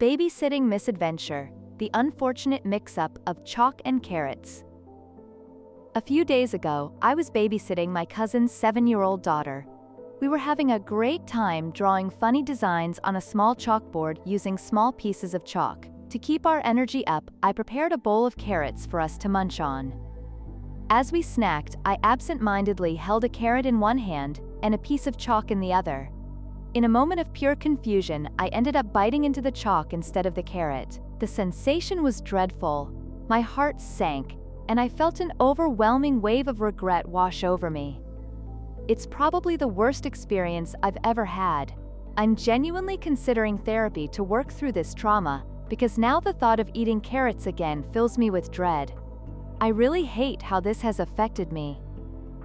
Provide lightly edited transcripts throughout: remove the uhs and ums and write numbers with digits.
Babysitting misadventure, the unfortunate mix-up of chalk and carrots. A few days ago, I was babysitting my cousin's 7-year-old daughter. We were having a great time drawing funny designs on a small chalkboard using small pieces of chalk. To keep our energy up, I prepared a bowl of carrots for us to munch on. As we snacked, I absent-mindedly held a carrot in one hand and a piece of chalk in the other. In a moment of pure confusion, I ended up biting into the chalk instead of the carrot. The sensation was dreadful. My heart sank, and I felt an overwhelming wave of regret wash over me. It's probably the worst experience I've ever had. I'm genuinely considering therapy to work through this trauma, because now the thought of eating carrots again fills me with dread. I really hate how this has affected me.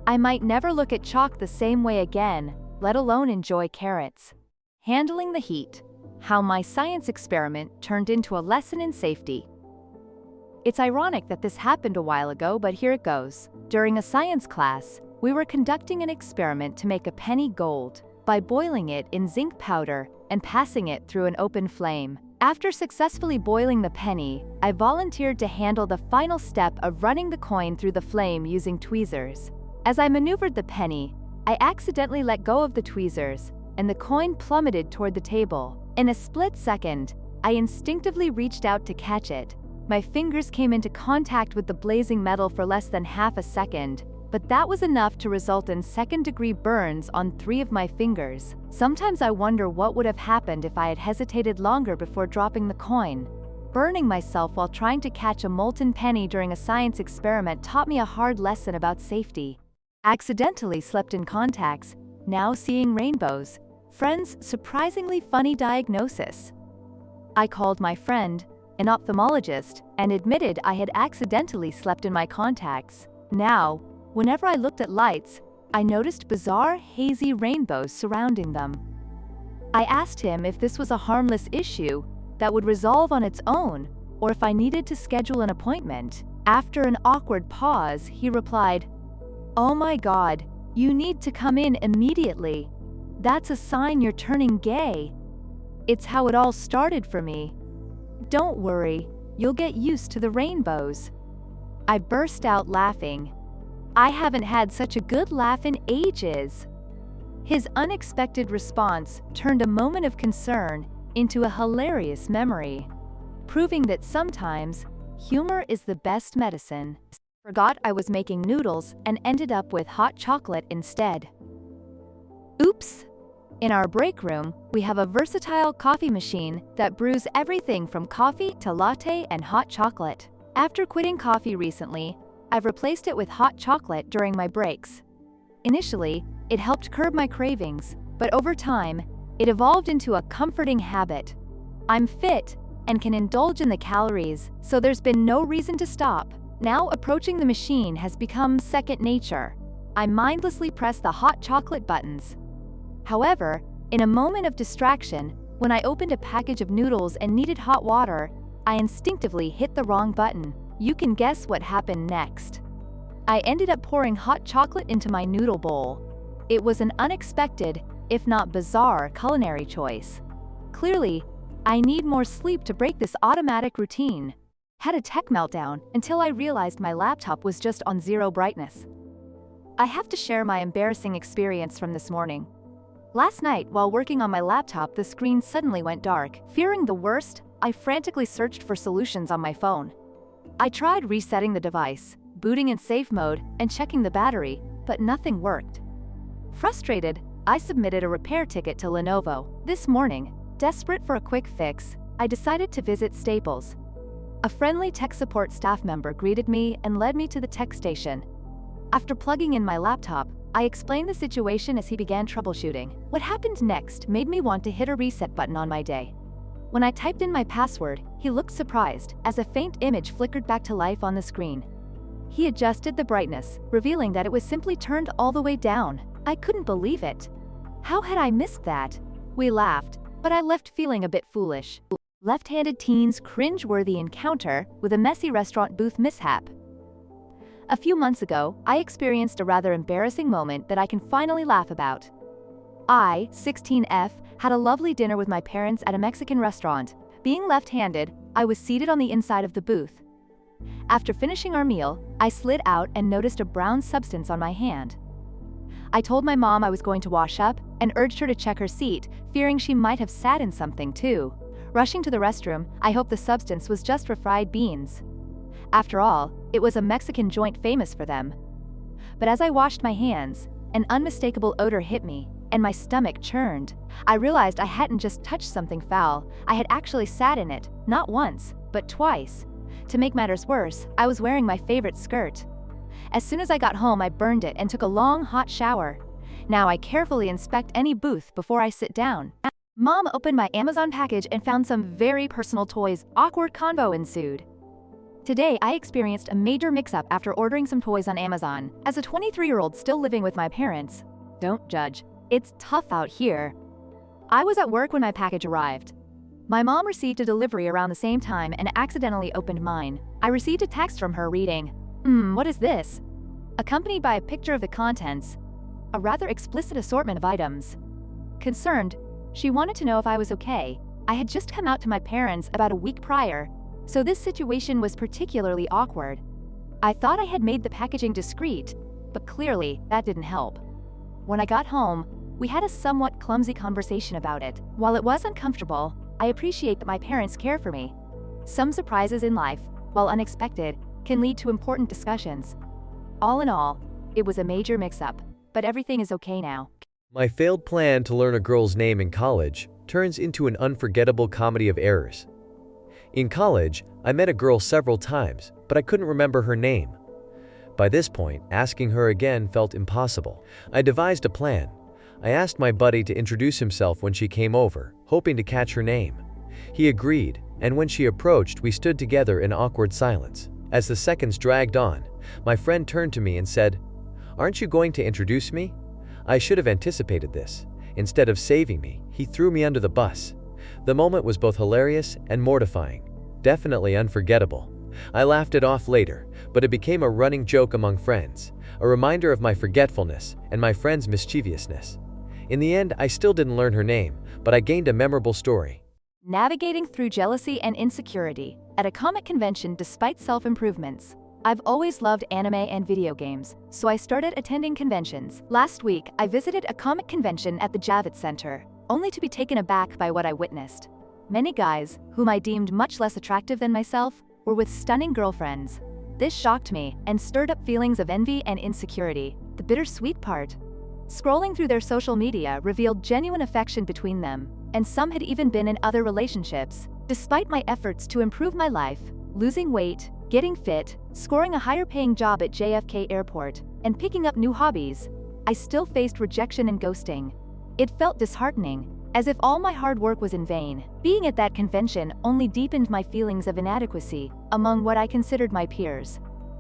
I might never look at chalk the same way again, let alone enjoy carrots. Handling the heat. How my science experiment turned into a lesson in safety. It's ironic that this happened a while ago, but here it goes. During a science class, we were conducting an experiment to make a penny gold by boiling it in zinc powder and passing it through an open flame. After successfully boiling the penny, I volunteered to handle the final step of running the coin through the flame using tweezers. As I maneuvered the penny, I accidentally let go of the tweezers, and the coin plummeted toward the table. In a split second, I instinctively reached out to catch it. My fingers came into contact with the blazing metal for less than half a second, but that was enough to result in second-degree burns on 3 of my fingers. Sometimes I wonder what would have happened if I had hesitated longer before dropping the coin. Burning myself while trying to catch a molten penny during a science experiment taught me a hard lesson about safety. Accidentally slept in contacts, now seeing rainbows. Friend's surprisingly funny diagnosis. I called my friend, an ophthalmologist, and admitted I had accidentally slept in my contacts. Now, whenever I looked at lights, I noticed bizarre, hazy rainbows surrounding them. I asked him if this was a harmless issue that would resolve on its own, or if I needed to schedule an appointment. After an awkward pause, he replied, "Oh my God, you need to come in immediately. That's a sign you're turning gay." It's how it all started for me. Don't worry, you'll get used to the rainbows. I burst out laughing. I haven't had such a good laugh in ages. His unexpected response turned a moment of concern into a hilarious memory, proving that sometimes humor is the best medicine. Forgot I was making noodles and ended up with hot chocolate instead. Oops! In our break room, we have a versatile coffee machine that brews everything from coffee to latte and hot chocolate. After quitting coffee recently, I've replaced it with hot chocolate during my breaks. Initially, it helped curb my cravings, but over time, it evolved into a comforting habit. I'm fit and can indulge in the calories, so there's been no reason to stop. Now approaching the machine has become second nature. I mindlessly press the hot chocolate buttons. However, in a moment of distraction, when I opened a package of noodles and needed hot water, I instinctively hit the wrong button. You can guess what happened next. I ended up pouring hot chocolate into my noodle bowl. It was an unexpected, if not bizarre, culinary choice. Clearly, I need more sleep to break this automatic routine. Had a tech meltdown until I realized my laptop was just on 0 brightness. I have to share my embarrassing experience from this morning. Last night, while working on my laptop, the screen suddenly went dark. Fearing the worst, I frantically searched for solutions on my phone. I tried resetting the device, booting in safe mode, and checking the battery, but nothing worked. Frustrated, I submitted a repair ticket to Lenovo. This morning, desperate for a quick fix, I decided to visit Staples. A friendly tech support staff member greeted me and led me to the tech station. After plugging in my laptop, I explained the situation as he began troubleshooting. What happened next made me want to hit a reset button on my day. When I typed in my password, he looked surprised as a faint image flickered back to life on the screen. He adjusted the brightness, revealing that it was simply turned all the way down. I couldn't believe it. How had I missed that? We laughed, but I left feeling a bit foolish. Left-handed teen's cringe-worthy encounter with a messy restaurant booth mishap. A few months ago, I experienced a rather embarrassing moment that I can finally laugh about. I, 16F, had a lovely dinner with my parents at a Mexican restaurant. Being left-handed, I was seated on the inside of the booth. After finishing our meal, I slid out and noticed a brown substance on my hand. I told my mom I was going to wash up and urged her to check her seat, fearing she might have sat in something too. Rushing to the restroom, I hoped the substance was just for fried beans. After all, it was a Mexican joint famous for them. But as I washed my hands, an unmistakable odor hit me, and my stomach churned. I realized I hadn't just touched something foul, I had actually sat in it, not once, but twice. To make matters worse, I was wearing my favorite skirt. As soon as I got home, I burned it and took a long, hot shower. Now I carefully inspect any booth before I sit down. Mom opened my Amazon package and found some very personal toys. Awkward convo ensued. Today, I experienced a major mix-up after ordering some toys on Amazon. As a 23-year-old still living with my parents, don't judge, it's tough out here. I was at work when my package arrived. My mom received a delivery around the same time and accidentally opened mine. I received a text from her reading, what is this?" accompanied by a picture of the contents, a rather explicit assortment of items. Concerned, she wanted to know if I was okay. I had just come out to my parents about a week prior, so this situation was particularly awkward. I thought I had made the packaging discreet, but clearly that didn't help. When I got home, we had a somewhat clumsy conversation about it. While it was uncomfortable, I appreciate that my parents care for me. Some surprises in life, while unexpected, can lead to important discussions. All in all, it was a major mix-up, but everything is okay now. My failed plan to learn a girl's name in college turns into an unforgettable comedy of errors. In college, I met a girl several times, but I couldn't remember her name. By this point, asking her again felt impossible. I devised a plan. I asked my buddy to introduce himself when she came over, hoping to catch her name. He agreed, and when she approached, we stood together in awkward silence. As the seconds dragged on, my friend turned to me and said, "Aren't you going to introduce me?" I should have anticipated this. Instead of saving me, he threw me under the bus. The moment was both hilarious and mortifying. Definitely unforgettable. I laughed it off later, but it became a running joke among friends, a reminder of my forgetfulness and my friend's mischievousness. In the end, I still didn't learn her name, but I gained a memorable story. Navigating through jealousy and insecurity at a comic convention despite self-improvements. I've always loved anime and video games, so I started attending conventions. Last week, I visited a comic convention at the Javits Center, only to be taken aback by what I witnessed. Many guys, whom I deemed much less attractive than myself, were with stunning girlfriends. This shocked me and stirred up feelings of envy and insecurity. The bittersweet part. Scrolling through their social media revealed genuine affection between them, and some had even been in other relationships. Despite my efforts to improve my life, losing weight, getting fit, scoring a higher-paying job at JFK Airport, and picking up new hobbies, I still faced rejection and ghosting. It felt disheartening, as if all my hard work was in vain. Being at that convention only deepened my feelings of inadequacy among what I considered my peers.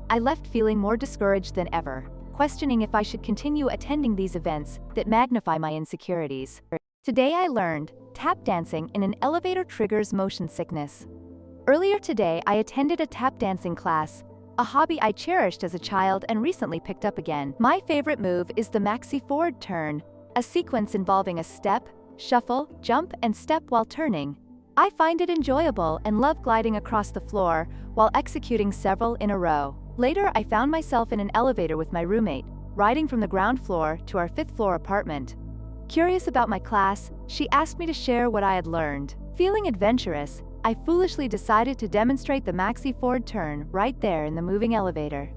I left feeling more discouraged than ever, questioning if I should continue attending these events that magnify my insecurities. Today I learned tap dancing in an elevator triggers motion sickness. Earlier today, I attended a tap dancing class, a hobby I cherished as a child and recently picked up again. My favorite move is the maxi forward turn, a sequence involving a step, shuffle, jump, and step while turning. I find it enjoyable and love gliding across the floor while executing several in a row. Later, I found myself in an elevator with my roommate, riding from the ground floor to our fifth-floor apartment. Curious about my class, she asked me to share what I had learned. Feeling adventurous, I foolishly decided to demonstrate the maxi forward turn right there in the moving elevator.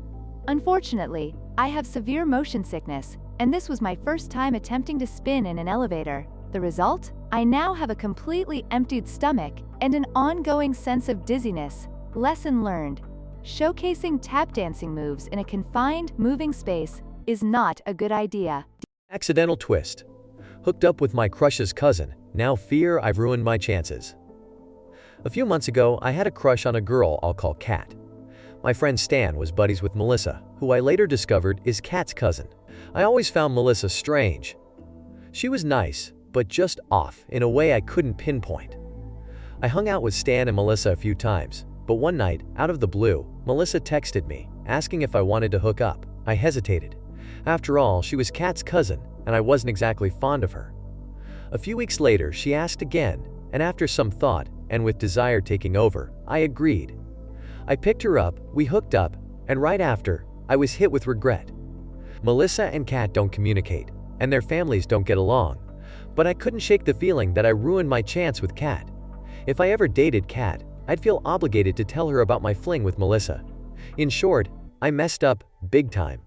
Unfortunately, I have severe motion sickness, and this was my first time attempting to spin in an elevator. The result? I now have a completely emptied stomach and an ongoing sense of dizziness. Lesson learned. Showcasing tap dancing moves in a confined, moving space is not a good idea. Accidental twist. Hooked up with my crush's cousin, now fear I've ruined my chances. A few months ago, I had a crush on a girl I'll call Kat. My friend Stan was buddies with Melissa, who I later discovered is Kat's cousin. I always found Melissa strange. She was nice, but just off in a way I couldn't pinpoint. I hung out with Stan and Melissa a few times, but one night, out of the blue, Melissa texted me, asking if I wanted to hook up. I hesitated. After all, she was Kat's cousin, and I wasn't exactly fond of her. A few weeks later, she asked again, and after some thought, and with desire taking over, I agreed. I picked her up, we hooked up, and right after, I was hit with regret. Melissa and Kat don't communicate, and their families don't get along, but I couldn't shake the feeling that I ruined my chance with Kat. If I ever dated Kat, I'd feel obligated to tell her about my fling with Melissa. In short, I messed up, big time.